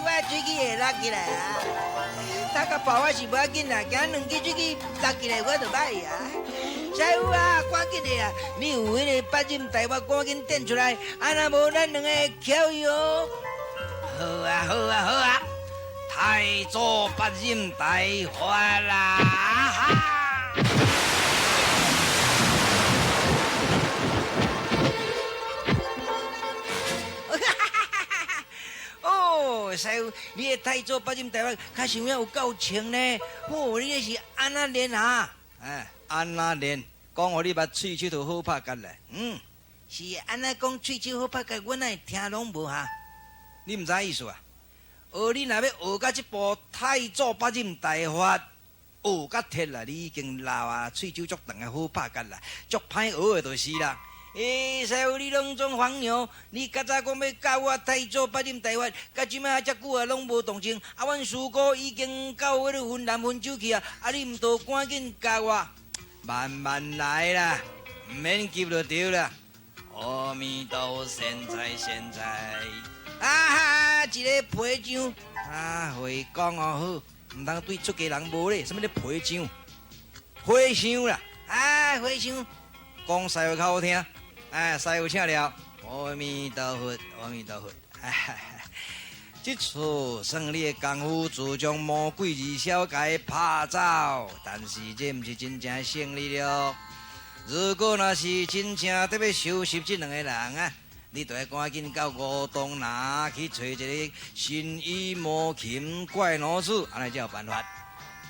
我嘴齿会落起来啊！他甲抱我是无要紧啦，惊两支嘴齿落起来我就歹啊！师傅啊，赶紧的啊！你有迄个八任台我赶紧点出来，啊那无咱两个巧伊哦。好啊，好啊，好啊！太祖八任大发啦！哈！哦，师傅，你的太祖八任大发，较想要有够清呢。哦，你这是安那练啊？哎，安那练，讲互你捌喙手就好拍甲咧。是安那讲喙手好拍甲，我哪会听拢无哈？你毋知意思啊？你若要学到这部太祖八任大法，学到铁啦，你已经老啊，喙手足长啊，好拍甲啦，足歹学的就是啦。师傅，你拢总黄牛，你较早讲要教我太祖八任大法，到即摆遮久啊，拢无动静。啊，阮师哥已经到迄个分南分酒去啊，啊，你毋着赶紧教我？慢慢来啦，唔免急就对啦。阿弥陀现在现在。啊哈，一个皮匠啊，会讲哦好，唔通对出家人无咧，什么咧皮匠？和尚啦，啊，和尚，讲师傅较好听。哎，师傅请了，阿弥陀佛，阿弥陀佛。这次算你的功夫，自将魔鬼二小给拍走，但是这毋是真正胜利了。如果若是真正得要收拾这两个人啊，你就要赶紧到梧桐那去找一个神医魔琴怪脑子，安尼才有办法。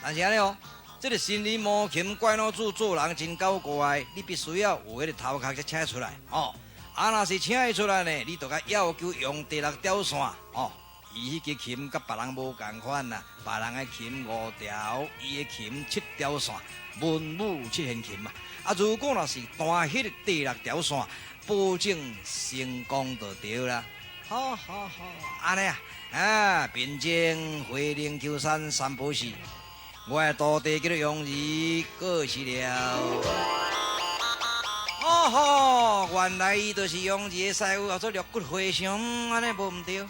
但是安尼哦。这个神医魔琴怪脑子做人真搞怪，你必须要有迄个头壳才请出来哦。啊，若是请伊出来呢，你就甲要求用第6条线哦。伊迄个琴甲别人无共款啦，别人的琴5条，伊的琴7条线，文武7弦琴嘛。啊，如果若是弹迄个第6条线，保证成功就对啦。好，安尼啊，并肩回灵求山三宝寺。我的徒弟叫做杨怡，过去了。哦吼，原来伊就是杨怡的师傅，叫做六骨和尚，安尼无毋对。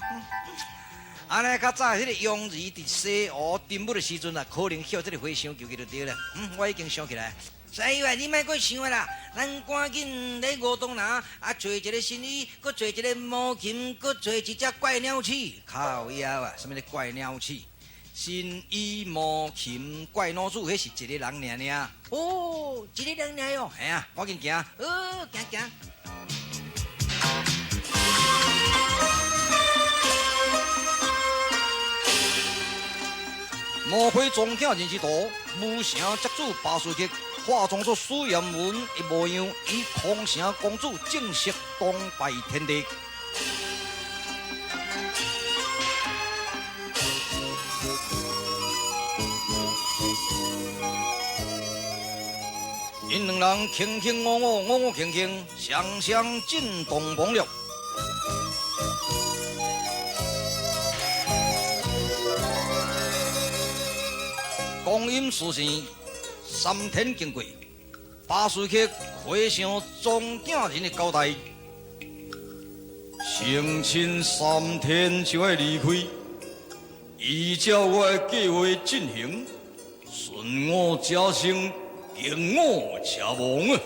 安尼较早迄个杨怡伫西湖沉没的时阵啊，可能晓这个和尚求其就对了。我已经想起来。师傅啊，你莫阁想啦，咱赶紧来梧桐那啊，找一个神医，阁找一个魔琴，阁找一只怪鸟鼠。靠腰啊，什么咧怪鸟鼠？神医魔琴怪脑子，迄是一个人尔。哦，一个人尔哟。系啊，赶紧行。行。魔鬼庄稼人之多，武城接主巴水客化妆作苏艳文一模样，以空城公主正式东拜天地。因两人卿卿我我，我我卿卿，双双进东房了。光阴似箭，3天经过，巴水客回想庄稼人的交代，成亲3天就要离开，依照我的计划进行，顺我者生。迎我者亡啊！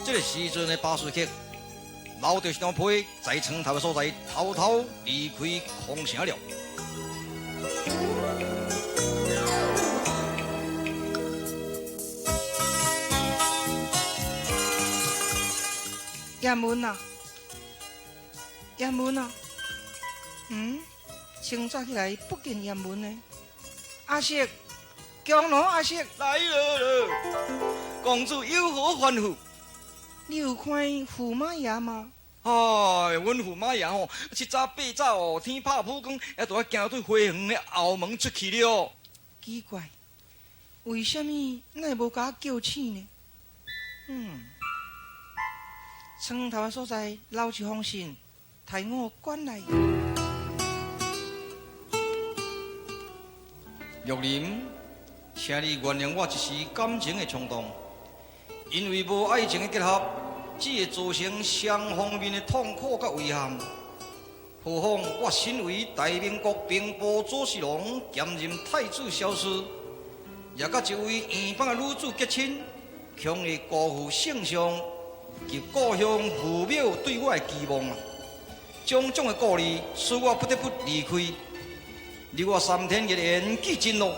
这个时阵的巴士客捞着双皮，在床头的所在偷偷离开空城了。叶文啊，叶文啊，清早起来不见叶文呢。阿叔，江罗阿叔来了，公主有何吩咐？你有看驸马爷吗？哎，阮驸马爷吼，7早8早哦，天拍普光，还都要行对花园的后门出去了。奇怪，为什么那无甲我叫醒呢？床头的所在留一封信，替我赶来。玉林，请你原谅我一时感情的冲动，因为无爱情的结合，只会造成双方面的痛苦甲遗憾。何况我身为大明国兵部左侍郎，兼任太子少师，也甲一位远方的女子结亲，恐会辜负圣上及故乡父母对我的期望啊！种种的顾虑，使我不得不离开。离我3天一言记真咯，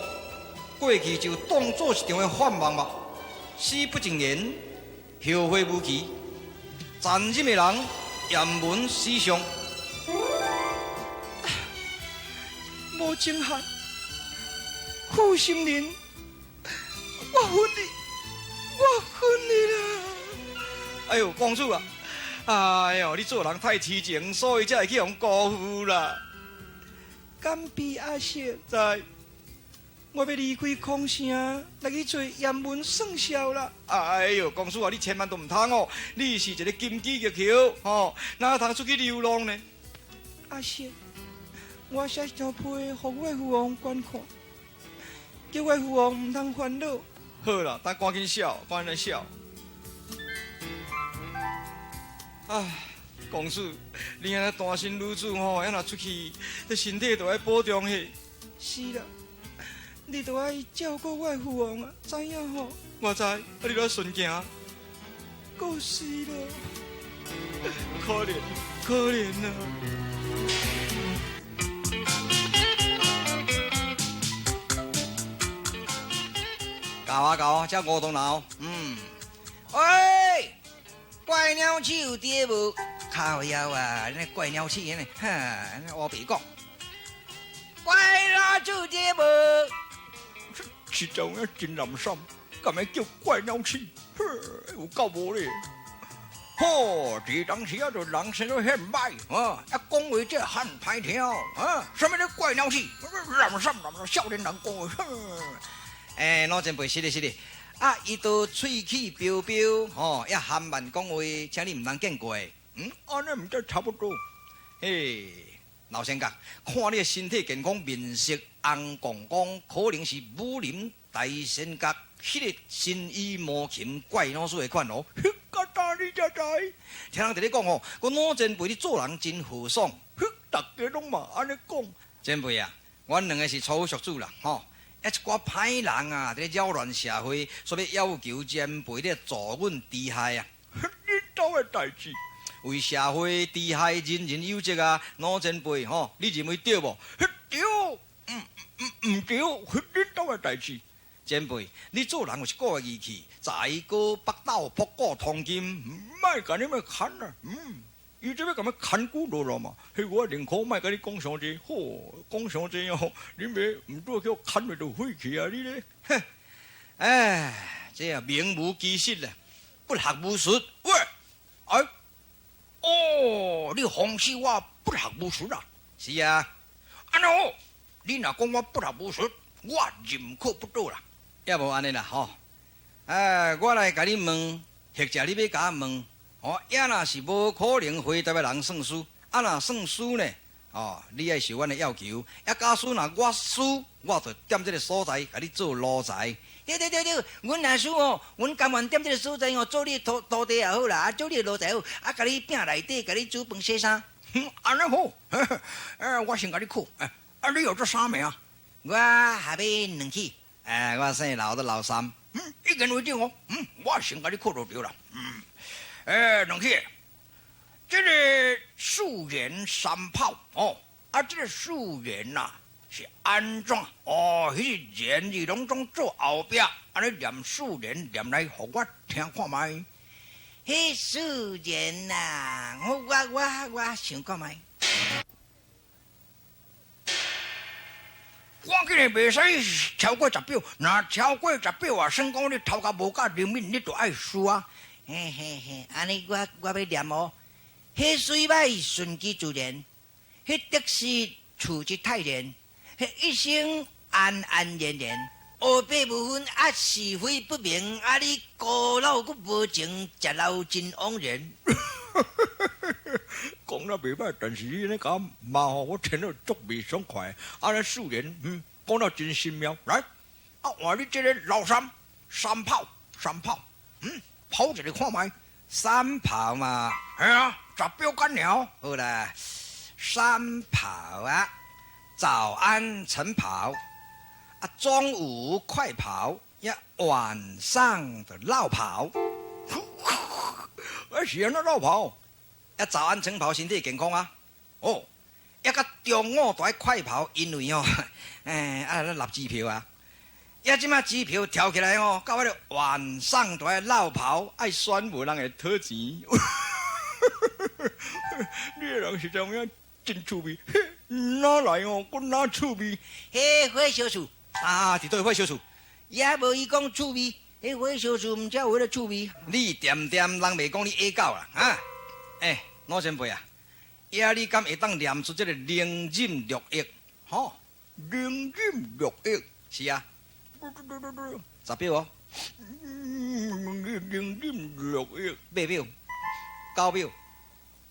过去就当作是场的幻梦吧。死不正言，后会无期。残忍的人，严文史上。无情汉，负心人，我恨你，我恨你啦！哎呦，公主啊！哎呦，你做人太痴情，所以才会去互辜负啦。敢比阿惜，在，我要离开空城，来去做严文算账啦。哎呦，公主啊，你千万都唔通哦！你是一个金鸡玉桥，吼，哪通出去流浪呢？阿惜，我写一条批，互我父王观看，叫我父王唔通烦恼。好啦，咱赶紧笑，赶紧笑。唉，公主，你安尼单身女子吼，要若出去，这身体都要保重嘿。是啦，你都爱照顾我父王啊，知影吼？我知，你都要顺行。够死了，可怜，可怜啊！搞啊，这梧桐老，喂，怪鸟鼠有爹无？靠腰啊，那怪鸟鼠呢？哈，那我别讲。怪鸟鼠爹无？是种啊真难心，咁样叫怪鸟鼠，有够无咧！吼，这当时啊，就人生都很歹啊，讲话这很歹听啊，什么叫怪鸟鼠？难心，少年人讲话，哎，老前辈是的，啊，伊都喙齿飙飙，吼，也含慢讲话，请你唔通见过。安尼唔得差不多。嘿，老先生，看你的身体健康，面色红光光，可能是武林大仙角迄个新衣魔琴怪老鼠的款哦。个大你才知，听人伫咧讲吼，我老前辈你做人真豪爽，大家拢嘛安尼讲。前辈啊，阮两个是粗俗子啦，吼。一寡歹人啊，在扰乱社会，所以要求前辈咧助阮治害啊。恁兜的代志，为社会治害，人人有责啊。老前辈吼，你认为对无？对，唔对，恁兜的代志。前辈，你做人有一个义气，在个北斗卜卦通金，唔卖甲你们砍啊，伊这要咁样砍骨落了嘛？嘿，我宁可卖甲你讲上济，吼，讲上济哦，你咪唔多叫砍咪就废去啊！你咧，哼，哎，这啊名无其实啦，不学无术。喂，哎，哦，你讽刺我不学无术啊？是啊，安尼好，你若讲我不学无术，我认可不到啦。要无安尼啦，吼，哎，我来甲你问，或者你要甲我问。哦，也若是无可能回答的人算输，啊若算输呢？哦，你爱受阮的要求，假使若我输，我就踮这个所在，甲你做奴才。对，阮若输哦，阮甘愿踮这个所在哦，做你徒弟也好啦，做你奴才好，啊，甲你拼内底，甲你煮饭洗衫。安尼好，我先甲你考，你有这啥名啊？我还要2起，我姓老的老三，一言为定哦，我先甲你考就对了，2起，这个素颜三炮哦，这个素颜呐是安怎？哦，迄个言字拢总做后壁，安尼念素颜念来，互我听看卖。迄素颜呐，我想看卖。我今日袂使超过10秒，若超过10秒啊，算讲你头壳无够灵敏，你就爱输啊。嘿，安尼我要念哦。迄水歹顺其自然，迄得失处之泰然，迄一生安安然然，黑白无分，是非不明，你孤老阁无情，食老真枉然。讲得袂歹，但是你那个骂我听了足袂爽快。安尼素颜，讲得真神妙。来，换你这个老三炮，跑一个看卖。3炮嘛，哎呀，10秒干了。好啦三跑啊，早安晨跑啊，中午快跑呀，晚上的绕跑。是安怎绕跑？啊，早安晨跑身体健康啊。哦，一个中午都爱快跑，因为哦，咱立支票啊。呀，即马支票跳起来哦，到迄个晚上都爱绕跑，爱选无人会讨钱。你个人是这样真趣味，哪来哦？我哪趣味？迄火烧厝啊，伫倒火烧厝，也无伊讲趣味，迄火烧厝毋才有迄个趣味。你点点人袂讲你下狗啦，啊？老前辈啊，呀，你敢会当念出这个灵饮6亿？吼，灵饮6亿，是啊，10秒哦灵饮6亿，8秒、9秒、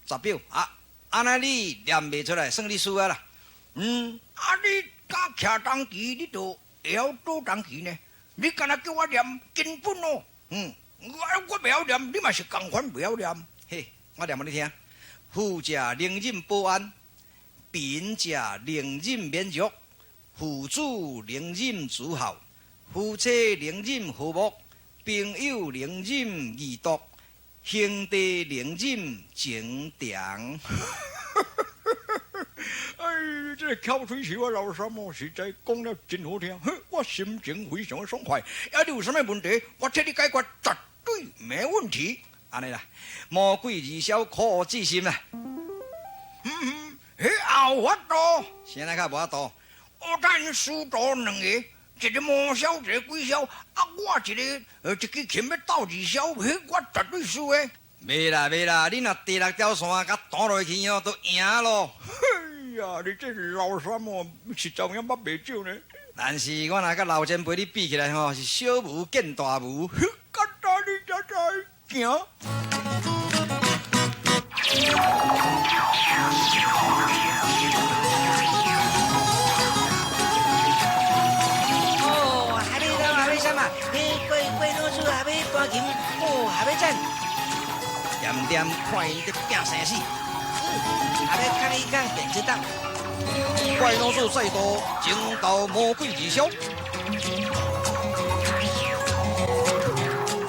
10秒啊！安尼你念袂出来，算你输啊啦。你甲徛当期，你就会晓倒当期呢？你敢若叫我念根本哦？我袂晓念，你嘛是共款袂晓念。嘿，我念互你听。富者灵饮保安，贫者灵饮免辱，父子灵饮主孝，夫妻灵饮和睦，朋友灵饮义毒，兄弟灵饮情长。这个口水是我老三哦，实在讲了真好听，我心情非常的爽快。你有什么问题，我替你解决，绝对没问题。安尼啦，魔鬼二小可知心啦。后法度，现在较无法度。咱师徒两个，一个魔枭，一个鬼枭，我一支琴要斗二枭，我绝对输的。袂啦，你若第6条线甲弹落去哦，都赢咯。哎呀，你这老三哦，是怎样捌袂少呢？但是我若甲老前辈你比起来吼，是小巫见大巫。干大你才知行。哦，还没到，还没什么？鬼老鼠还没弹琴，还没战，点点看伊在拼生死。还没看一看电视档。怪老鼠再度惊到魔鬼二小。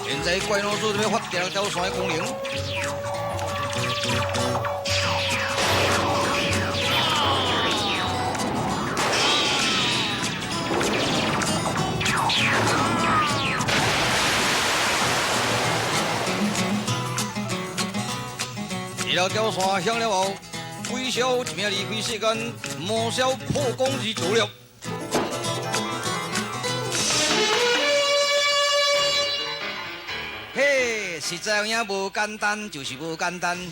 现在怪老鼠要发第2条线的功能。第2条线响了后，鬼枭一命离开世间，魔枭破功而走了。嘿，实在有影无简单，就是无简单。干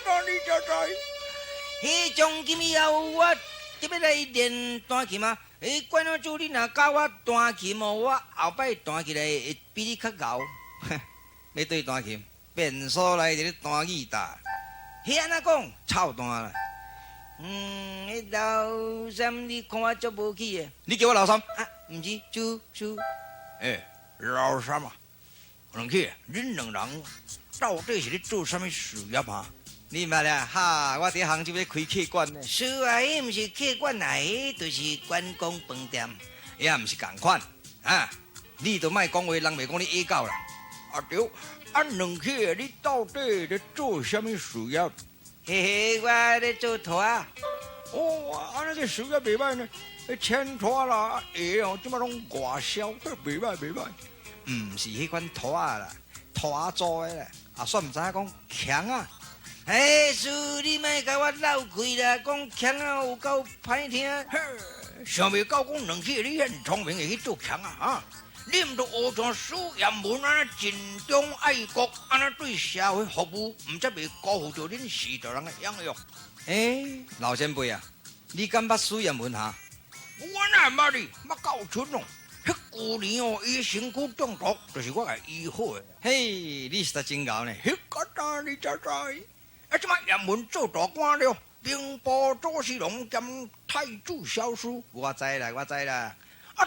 大你才知。迄从今以后，我特别来练弹琴啊！怪老鼠，你若教我弹琴哦，我后摆弹起来会比你较牛。要对弹琴，变数来就咧弹吉他。迄安怎讲？操蛋啦！迄老三你看我足无气的。你叫我老三？啊，毋是，猪。老三啊，两去，恁两人到底是咧做什么事业啊？你捌啦？哈，我伫杭州咧开客馆呢。是啊，迄毋是客馆啊，迄就是关公饭店。也毋是共款啊！你都莫讲话，人袂讲你下狗啦。对，两去，你到底咧做什么事业？嘿，我咧做拖啊。安尼这事业袂歹呢，牵拖啦，哦，即马拢外销，袂歹。毋是迄款拖啦，拖做的啦，算毋知影讲强啊！师，你莫甲我闹开啦，讲强啊有够歹听。想袂到讲两去，你很聪明，会去做强啊！你毋着学像史艳文安尼尽忠爱国，安尼对社会服务，毋则袂辜负着恁时代人的养育。老前辈啊，你敢捌史艳文哈？我哪会捌你，捌够蠢哦！迄旧年哦，伊身躯中毒，就是我来医好的。嘿，你实在真牛呢！迄个大你才知。即摆艳文做大官了，兵部左侍郎兼太子少师。我知啦。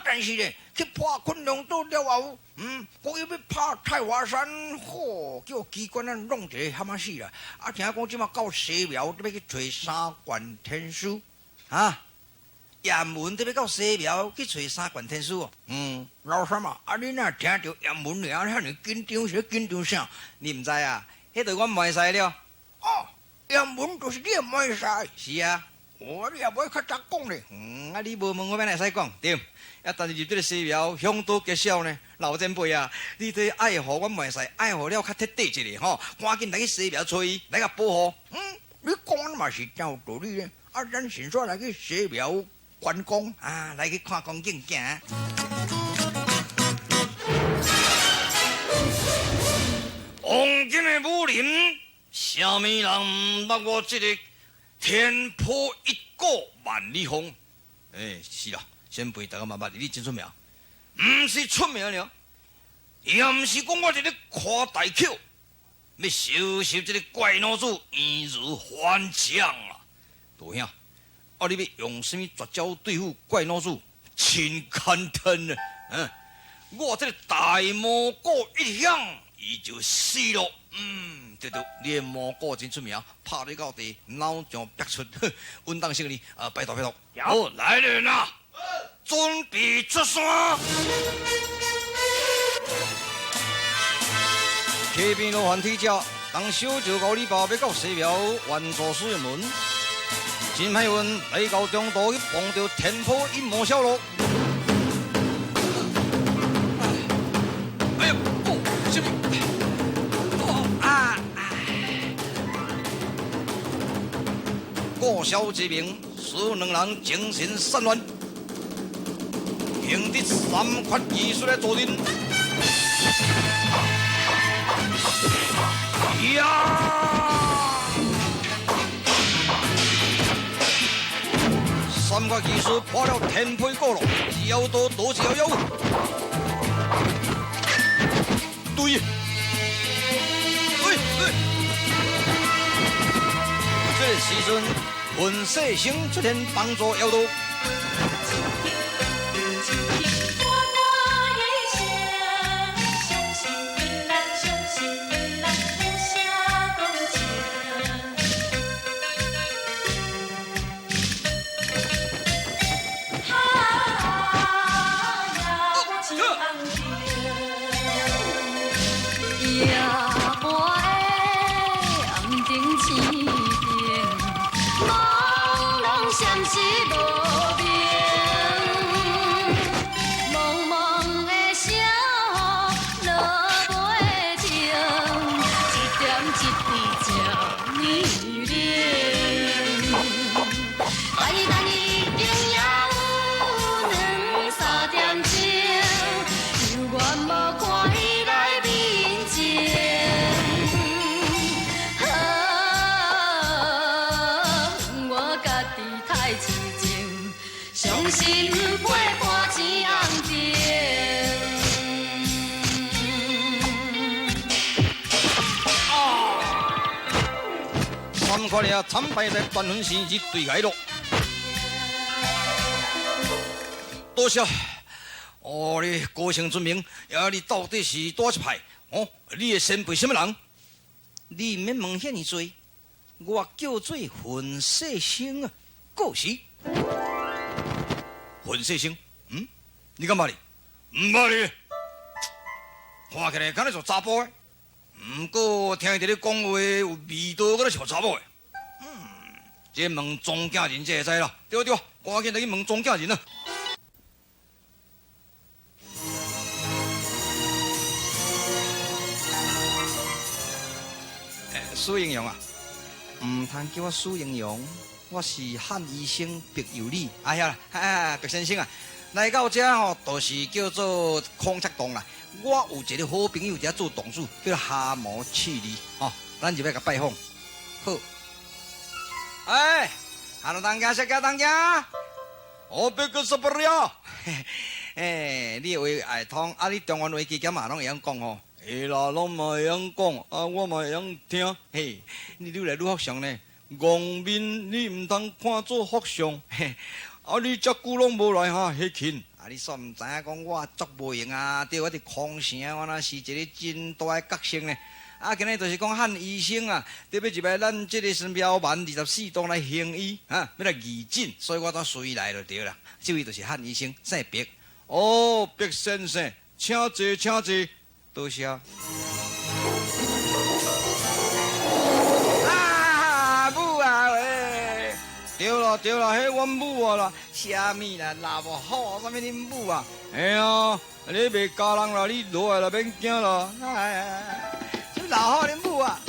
但是呢，去破昆仑岛了后，我又要拍太华山，叫机关啊弄一个蛤蟆死啦！听讲即马到西庙，要去找三观天师啊。阎文得要到西庙去找三观天师哦。老三嘛，你若听到阎文了，遐尼紧张是紧张啥？你唔知啊？迄个我袂使了。哦，阎文就是你袂使。是啊。你也袂较早讲咧。你无问我要来使讲对。但是入这个西庙，香都结晓呢。老前辈啊，你对爱护我袂使，爱护了较彻底一个吼，赶紧来去西庙找伊，来甲保护。你讲嘛是真有道理咧。咱先说来去西庙观光啊，来去看光景行。王今的武林，啥物人毋捌我这个天破一个万里风？是啦，先辈大家嘛捌你真出名，毋是出名了，也毋是讲我这个夸大口，要收拾这个怪老子易如反掌啊！大兄，你要用什么绝招对付怪老子？真简单啊！我这个大魔鼓一响，伊就死了。对，你的魔鼓真出名，拍你到地，脑浆逼出，稳当胜利。拜托。好，来人啊！准备出山。溪边路环铁甲，当小石高里爸要到西庙完作书院门。真歹运来到中途去碰到天破阴魔小路。什么？过小之名，使两人精神散乱，凭着三款技术来做人。三款技术破了天配过路，摇刀多是摇。对。这时阵，混世星出现帮助摇刀。看了惨败在断魂时之对挨落，多谢。你高声尊名，你到底是多一派？你的先辈什么人？你免问遐尼多，我叫做混世星啊，过时。混世星，你敢捌你？唔捌你，看起来敢若像查甫的，不过听着你讲话有味道，敢若像查某的。这问庄稼人才会知啦，对，赶紧来去问庄稼人啊！苏英勇啊，唔通叫我苏英勇，我是汉医生白有礼。哎呀，白先生啊，来到这都是叫做孔雀洞啦。我有一个好朋友在做董事，叫蛤蟆刺梨，咱就要甲拜访。好。Halo tangga, saya tangga. Ope ke seberia. 你会爱通你中文话基金嘛拢会晓讲吼。啦，拢嘛会晓讲，我嘛会晓听。你愈来愈福相呢。戆面你唔通看做福相。你遮久拢无来迄勤，你煞唔知影讲我足无用啊！对我伫空城，我若是一个真大的角色呢。今日就是讲喊医生啊，特别入来咱这个苗蛮24栋来行医啊，要来义诊，所以我当随来就对啦。这位就是喊医生，姓毕。哦，毕先生，请坐，请坐，多谢。母啊喂！对啦，迄阮母啊啦，虾米啦，那无好，啥物恁母啊？哎呀，你袂教人啦，你落来啦，免惊啦。什么老好恁母啊？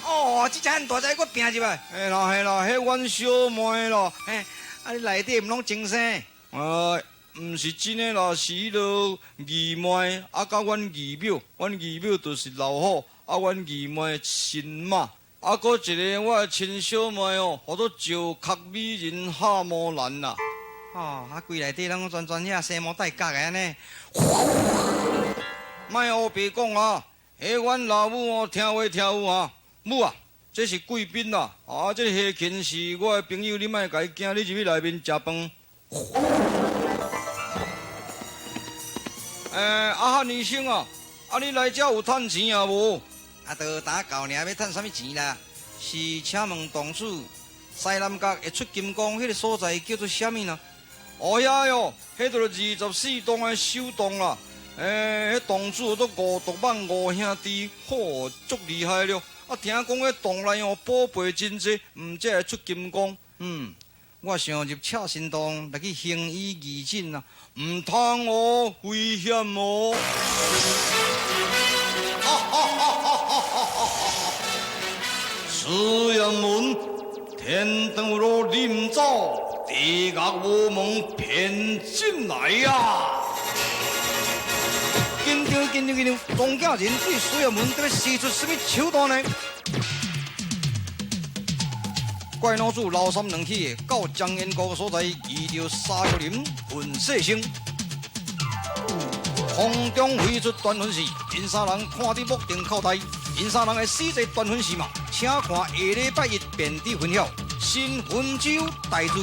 哦，这只很大只，我拼入来。嘿啦，迄阮小妹啦。你内底毋拢精生？毋是真诶啦，是迄落义妹，甲阮义表，阮义表就是老虎，阮义妹亲妈。搁一个我的亲小妹哦，叫做石壳美人夏木兰啦。规内底拢全遐西毛带角的安尼。莫胡白讲啊！阮老母哦，听话啊！母啊，这是贵宾啦！这下勤是我的朋友，你莫甲伊惊，你入去内面食饭。汉医生啊，你来这有趁钱啊无？都打到尔，要趁啥物钱啦？是请问董事，西南角会出金光迄个所在叫做啥物呢？遐哟，迄就是24栋的首栋啦。迄洞主都5毒蟒5兄弟，嚯，足厉害了！听讲迄洞内哦宝贝真济，毋才会出金光。我想入赤心洞来去行医义诊啊，毋通哦，危险哦！此人门天堂路临走，地狱无门偏进来呀！紧张！庄家人对水人门在施出什么手段呢？怪老主老三两起到江烟高所在，遇到沙玉林、混世星，空中飞出断魂石，因三人看伫目定口呆，因三人的死在断魂石嘛，请看下礼拜一便知分晓。新魂酒大资金